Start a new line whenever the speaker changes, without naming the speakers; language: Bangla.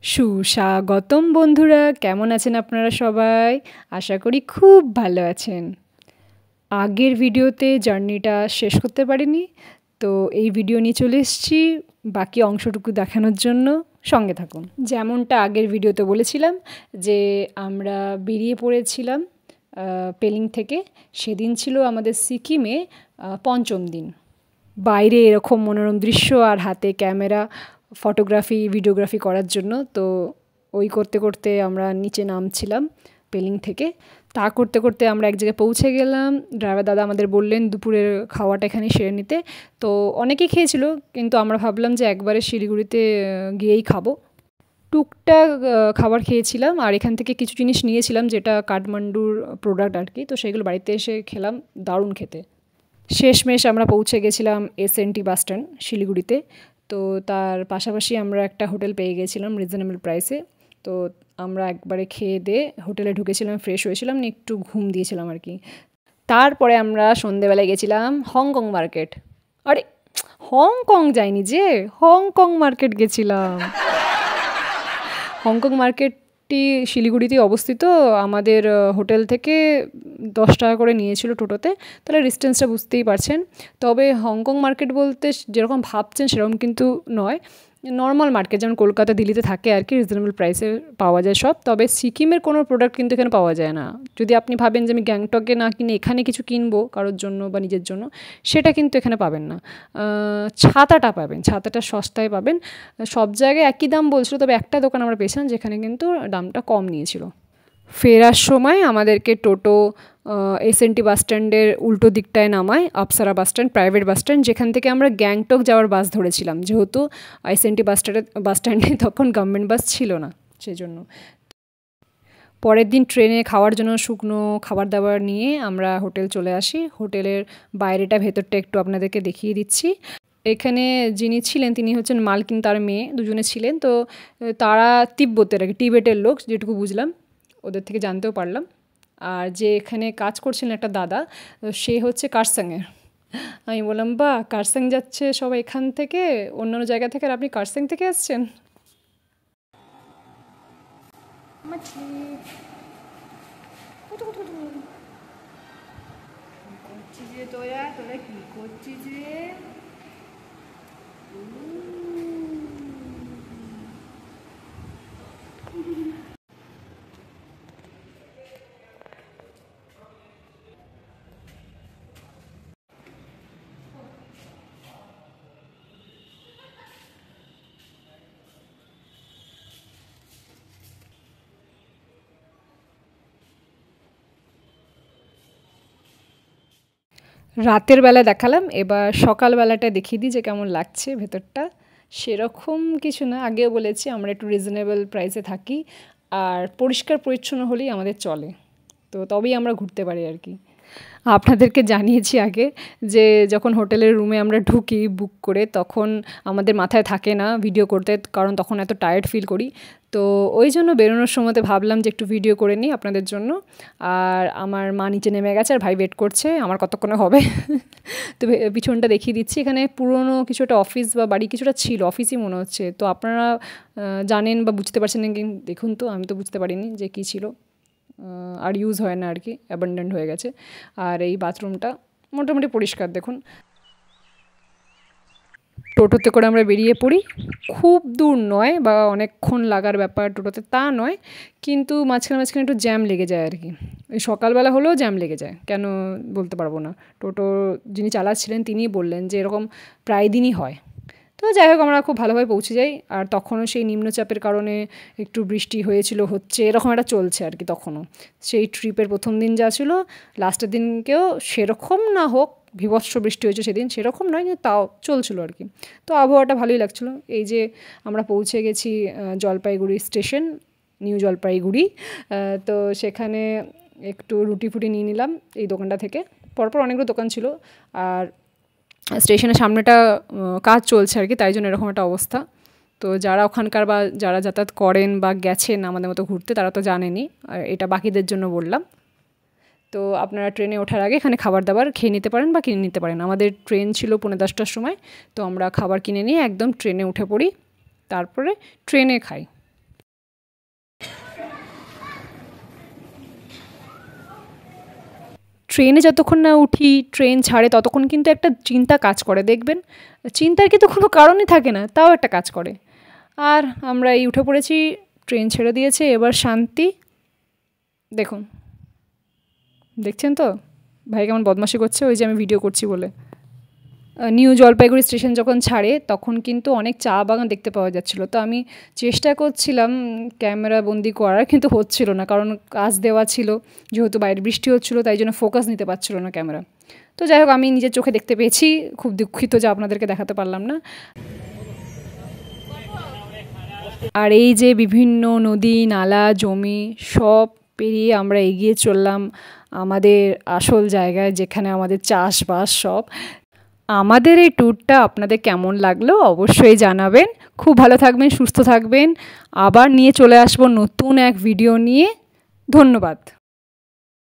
সুস্বাগতম বন্ধুরা, কেমন আছেন আপনারা সবাই? আশা করি খুব ভালো আছেন। আগের ভিডিওতে জার্নিটা শেষ করতে পারিনি, তো এই ভিডিও নিয়ে চলে এসেছি বাকি অংশটুকু দেখানোর জন্য। সঙ্গে থাকুন। যেমনটা আগের ভিডিওতে বলেছিলাম যে আমরা বেরিয়ে পড়েছিলাম পেলিং থেকে। সেদিন ছিল আমাদের সিকিমে পঞ্চম দিন। বাইরে এরকম মনোরম দৃশ্য আর হাতে ক্যামেরা, ফটোগ্রাফি ভিডিওগ্রাফি করার জন্য। তো ওই করতে করতে আমরা নিচে নামছিলাম পেলিং থেকে। তা করতে করতে আমরা এক জায়গায় পৌঁছে গেলাম। ড্রাইভার দাদা আমাদের বললেন দুপুরের খাওয়াটা এখানে সেরে নিতে। তো অনেকেই খেয়েছিল, কিন্তু আমরা ভাবলাম যে একবারে শিলিগুড়িতে গিয়েই খাবো। টুকটাক খাবার খেয়েছিলাম, আর এখান থেকে কিছু জিনিস নিয়েছিলাম যেটা কাঠমান্ডুর প্রোডাক্ট আর কি। তো সেগুলো বাড়িতে এসে খেলাম, দারুণ খেতে। শেষমেশ আমরা পৌঁছে গেছিলাম এসএনটি বাস স্ট্যান্ড শিলিগুড়িতে। তো তার পাশাপাশি আমরা একটা হোটেল পেয়ে গেছিলাম রিজনেবল প্রাইসে। তো আমরা একবারে খেয়ে দিয়ে হোটেলে ঢুকেছিলাম, ফ্রেশ হয়েছিলাম, নিয়ে একটু ঘুম দিয়েছিলাম আর কি। তারপরে আমরা সন্ধেবেলায় গেছিলাম হংকং মার্কেট। আরে হংকং যাইনি, যে হংকং মার্কেট গেছিলাম। হংকং মার্কেটটি শিলিগুড়িতে অবস্থিত। আমাদের হোটেল থেকে 10 টাকা করে নিয়েছিল টোটোতে, তাহলে ডিস্টেন্সটা বুঝতেই পারছেন। তবে হংকং মার্কেট বলতে যেরকম ভাবছেন সেরকম কিন্তু নয়, নর্মাল মার্কেট যেমন কলকাতা দিল্লিতে থাকে আর কি। রিজনেবল প্রাইসে পাওয়া যায় সব। তবে সিকিমের কোনো প্রোডাক্ট কিন্তু এখানে পাওয়া যায় না। যদি আপনি ভাবেন যে আমি গ্যাংটকে না কিনে এখানে কিছু কিনবো কারোর জন্য বা নিজের জন্য, সেটা কিন্তু এখানে পাবেন না। ছাতাটা পাবেন, ছাতাটা সস্তায় পাবেন। সব জায়গায় একই দাম বলছিল, তবে একটা দোকান আমরা পেয়েছিলাম যেখানে কিন্তু দামটা কম নিয়েছিল। ফেরার সময় আমাদেরকে টোটো এসএনটি বাস স্ট্যান্ডের উল্টো দিকটায় নামায়, Apsara bus stand, private bus stand, যেখান থেকে আমরা গ্যাংটক যাওয়ার বাস ধরেছিলাম। যেহেতু এসএনটি বাস স্ট্যান্ডে তখন গভর্নমেন্ট বাস ছিল না, সেজন্য। পরের দিন ট্রেনে খাওয়ার জন্য শুকনো খাবার দাবার নিয়ে আমরা হোটেল চলে আসি। হোটেলের বাইরেটা ভেতরটা একটু আপনাদেরকে দেখিয়ে দিচ্ছি। এখানে যিনি ছিলেন তিনি হচ্ছেন মালকিন, তার মেয়ে, দুজনে ছিলেন। তো তারা তিব্বতের আর কি, টিবেটের লোক, যেটুকু বুঝলাম, ওদের থেকে জানতেও পারলাম। আর যে এখানে কাজ করছিলেন একটা দাদা, সে হচ্ছে কারসাংয়ের। আমি বললাম, বা কারসাং যাচ্ছে সবাই এখান থেকে, অন্যান্য জায়গা থেকে, আর আপনি কারসাং থেকে আসছেন। তোরা তোরা কি করছিস রে? রাতের বেলা দেখালাম, এবার সকালবেলাটা দেখিয়ে দিই যে কেমন লাগছে ভেতরটা। সেরকম কিছু না, আগেও বলেছি আমরা একটু রিজনেবল প্রাইসে থাকি, আর পরিষ্কার পরিচ্ছন্ন হলেই আমাদের চলে। তো তবেই আমরা ঘুরতে পারি আর কি। আপনাদেরকে জানিয়েছি আগে যে যখন হোটেলের রুমে আমরা ঢুকি বুক করে, তখন আমাদের মাথায় থাকে না ভিডিও করতে, কারণ তখন এত টায়ার্ড ফিল করি। তো ওই জন্য বেরোনোর সময়তে ভাবলাম যে একটু ভিডিও করে নিই আপনাদের জন্য। আর আমার মা নিচে নেমে গেছে, আর ভাই ওয়েট করছে আমার কতক্ষণে হবে। তো পিছনটা দেখিয়ে দিচ্ছি। এখানে পুরনো কিছু একটা অফিস বা বাড়ি কিছুটা ছিল, অফিসই মনে হচ্ছে। তো আপনারা জানেন বা বুঝতে পারছেন নাকি দেখুন। তো আমি তো বুঝতে পারিনি যে কী ছিল, আর ইউজ হয় না আর কি, অ্যাবান্ডেন্ট হয়ে গেছে। আর এই বাথরুমটা মোটামুটি পরিষ্কার দেখুন। টোটোতে করে আমরা বেরিয়ে পড়ি। খুব দূর নয় বা অনেকক্ষণ লাগার ব্যাপার টোটোতে, তা নয়, কিন্তু মাঝখানে মাঝখানে একটু জ্যাম লেগে যায় আর কি। ওই সকালবেলা হলেও জ্যাম লেগে যায়, কেন বলতে পারবো না। টোটো যিনি চালাচ্ছিলেন তিনিই বললেন যে এরকম প্রায় দিনই হয়। তো যাই হোক, আমরা খুব ভালোভাবে পৌঁছে যাই। আর তখনও সেই নিম্নচাপের কারণে একটু বৃষ্টি হয়েছিল, হচ্ছে, এরকম একটা চলছে আর কি তখনও। সেই ট্রিপের প্রথম দিন যা ছিল, লাস্টের দিনকেও সেরকম না হোক, বীভৎস বৃষ্টি হয়েছে সেদিন, সেরকম নয়, কিন্তু তাও চলছিল আর কি। তো আবহাওয়াটা ভালোই লাগছিলো। এই যে আমরা পৌঁছে গেছি জলপাইগুড়ি স্টেশন, নিউ জলপাইগুড়ি। তো সেখানে একটু রুটি ফুটি নিয়ে নিলাম এই দোকানটা থেকে। পরপর অনেকগুলো দোকান ছিল, আর স্টেশনের সামনেটা কাজ চলছে আর কি, তাই জন্য এরকম একটা অবস্থা। তো যারা ওখানকার বা যারা যাতায়াত করেন বা গেছেন আমাদের মতো ঘুরতে, তারা তো জানেনই, আর এটা বাকিদের জন্য বললাম। তো আপনারা ট্রেনে ওঠার আগে এখানে খাবার দাবার খেয়ে নিতে পারেন বা কিনে নিতে পারেন। আমাদের ট্রেন ছিল 10:45টার সময়, তো আমরা খাবার কিনে নিয়ে একদম ট্রেনে উঠে পড়ি, তারপরে ট্রেনে খাই। ট্রেনে যতক্ষণ না উঠি, ট্রেন ছাড়ে, ততক্ষণ কিন্তু একটা চিন্তা কাজ করে, দেখবেন চিন্তার কিন্তু কোনো কারণই থাকে না, তাও একটা কাজ করে। আর আমরা এই উঠে পড়েছি, ট্রেন ছেড়ে দিয়েছে, এবার শান্তি। দেখুন, দেখছেন তো ভাই কেমন বদমাশি করছে, ওই যে আমি ভিডিও করছি বলে। নিউ জলপাইগুড়ি স্টেশন যখন ছাড়ে তখন কিন্তু অনেক চা বাগান দেখতে পাওয়া যাচ্ছিলো। তো আমি চেষ্টা করছিলাম ক্যামেরা বন্দি করার, কিন্তু হচ্ছিল না, কারণ কাজ দেওয়া ছিল, যেহেতু বাইরে বৃষ্টি হচ্ছিলো, তাই জন্য ফোকাস নিতে পারছিল না ক্যামেরা। তো যাই হোক, আমি নিজের চোখে দেখতে পেয়েছি, খুব দুঃখিত যে আপনাদেরকে দেখাতে পারলাম না। আর এই যে বিভিন্ন নদী নালা জমি সব পেরিয়ে আমরা এগিয়ে চললাম আমাদের আসল জায়গায়, যেখানে আমাদের চাষবাস সব। আমাদের এই ট্যুরটা আপনাদের কেমন লাগলো অবশ্যই জানাবেন। খুব ভালো থাকবেন, সুস্থ থাকবেন। আবার নিয়ে চলে আসবো নতুন এক ভিডিও নিয়ে। ধন্যবাদ।